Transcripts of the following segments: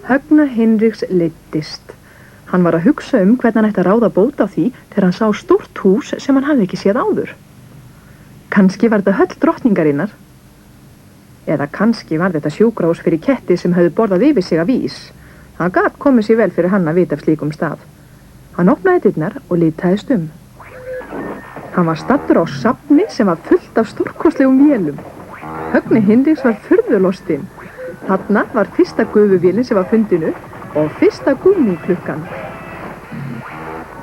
Högna Hinriks leiddist. Hann var að hugsa hvernig hann ætti að ráða bót á því þegar hann sá stórt hús sem hann hafði ekki séð áður. Kannski var þetta höll drottningarinnar. Eða kannski var þetta sjúkrahús fyrir ketti sem höfðu borðað yfir sig af ís. Það gat komið sér vel fyrir hann að vita af slíkum stað. Hann opnaði dyrnar og litaðist Hann var staddur á safni sem var fullt af stórkostlegum vélum. Högni Hinriks var furðulostinn. Þarna var fyrsta gufuvélin sem var fundin upp og fyrsta gúmmíklukkan.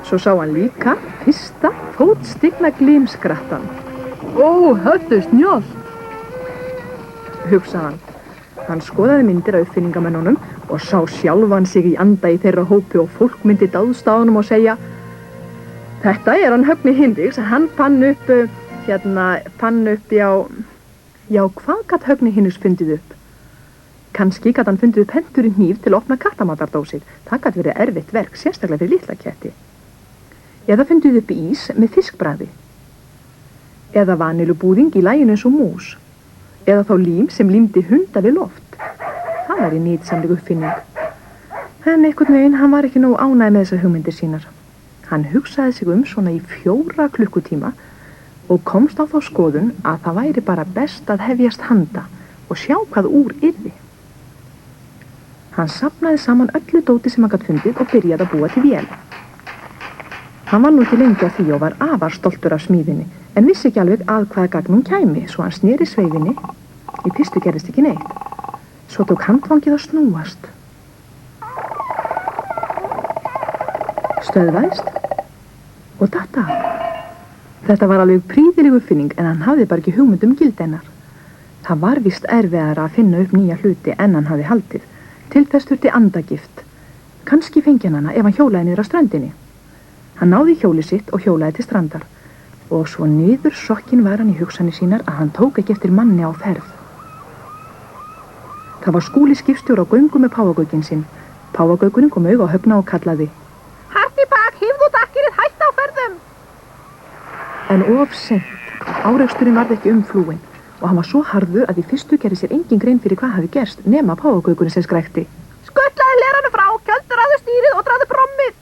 Svo sá hann líka fyrsta fótstigna glimskrattan. Ó, þetta snjallt, hugsaði hann. Hann skoðaði myndir af uppfinningamönnunum og sá sjálfan sig í anda í þeirra hópi og fólk myndi dáðst á honum og segja: Þetta hann Högni Hinriks, hann fann upp, já, hvað gat Högni Hinriks fundið upp? Kannski gat hann fundið upp hentur í hníf til að opna kattamatardósið. Það gat verið erfitt verk, sérstaklega fyrir litla ketti. Eða fundið upp ís með fiskbragði. Eða vanilubúðing í laginu eins og mús. Eða þá lím sem límdi hunda við loft. Það var í nýtsamleg uppfinning. En einhvern veginn, hann var ekki nógu ánægð með þessar hugmyndir sínar. Hann hugsaði sig svona í 4 klukkutíma og komst á þá skoðun að það væri bara best að hefjast handa og sjá hvað úr yrði. Hann safnaði saman öllu dóti sem hann gat fundið og byrjaði að búa til vél. Hann var nú ekki lengi að því og var afar stoltur af smíðinni, en vissi ekki alveg að hvaða gagn hún kæmi, svo hann sneri sveifinni. Í fyrstu gerðist ekki neitt. Svo tók handfangið að snúast. Stöðvaðist og datt af. Þetta var alveg prýðileg uppfinning, en hann hafði bara ekki hugmynd gildi hennar. Það var víst erfiðara að finna upp nýja hluti en hann hafði haldið. Til þess þurfti andagift. Kannski fengi hann hana ef hann hjólaði niður á ströndinni. Hann náði hjólið sitt og hjólaði til strandar. Og svo niður sokkin var hann í hugsanir sínar að hann tók ekki eftir manni á ferð. Það var Skúli skipstjóri á göngu með páfagaukinn sinn. Páfagaukurinn kom auga á Högna og kallaði: Hart í bak, hífðu takkirinn, hætt á ferðum! En of seint. Áreksturinn varð ekki flúinn og hann var svo harður að í fyrstu gerði sér engin grein fyrir hvað hafi gerst nema páfagaukurinn sem skrækti: Skuttlaði leranu frá, kjöldraðu stýrið og draðu brommið!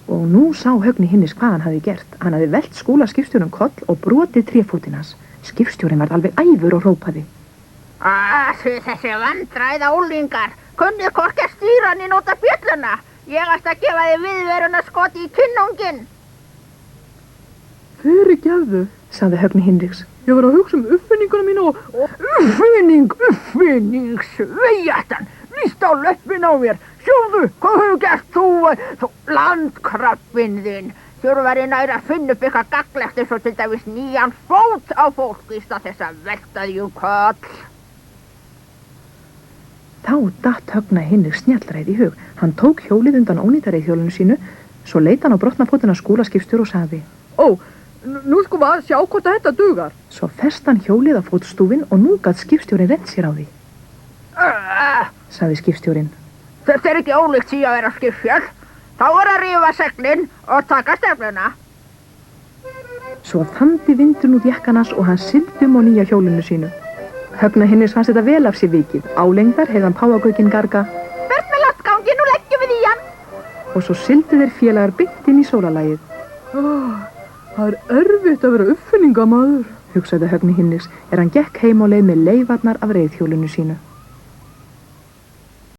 Og nú sá Högni Hinriks hvað hann hafi gert. Hann hafi velt Skúla skipstjórum koll og brotið tréfótinn hans. Skipstjórinn varð alveg æfur og hrópaði: Þessi vandræða úlingar, kunnið hvorki að stýra né nota bjölluna. Ég ætti að gefa þið viðveruna skot í kinnunginn. Fyrirgefðu, sagði Högni Hinriks. Ég var að hugsa uppfinninguna mína og... Uppfinning, sveiatan, líst á löppin á mér. Sjóðu, hvað hefur gert þú landkrabbinn þinn? Þurfari nær að finna upp eitthvað gagnlegt eins og til dæmis nýjan fót á fólk í stað þess að velta því koll. Þá datt Högna Hinriks snjallræði í hug. Hann tók hjólið undan ónýtareiðhjólinu sínu, svo leit hann á brotna fótinn af Skúla skipstjór og sagði: Nú skulum við að sjá hvort þetta dugar. Svo fest hann hjólið á fótstúfinn og nú gat skipstjórinn rennt sér á því. Sagði skipstjórinn. Þetta ekki ólíkt því að vera skipstjór. Þá að rífa seglin og taka stefnuna. Svo þandi vindurinn út jakkanans og hann sigldi á nýja hjólinu sínu. Högna Hinriks fannst þetta vel af sér vikið. Álengdar heyrði hann páfagaukinn garga: Burt með loftganginn, nú leggjum við í hann. Og svo sigldu þeir félagar beint inn í sólarlagið. Það erfitt að vera uppfinningamaður, hugsaði Högni Hinriks hann gekk heim á leið með leifarnar af reiðhjólinu sínu.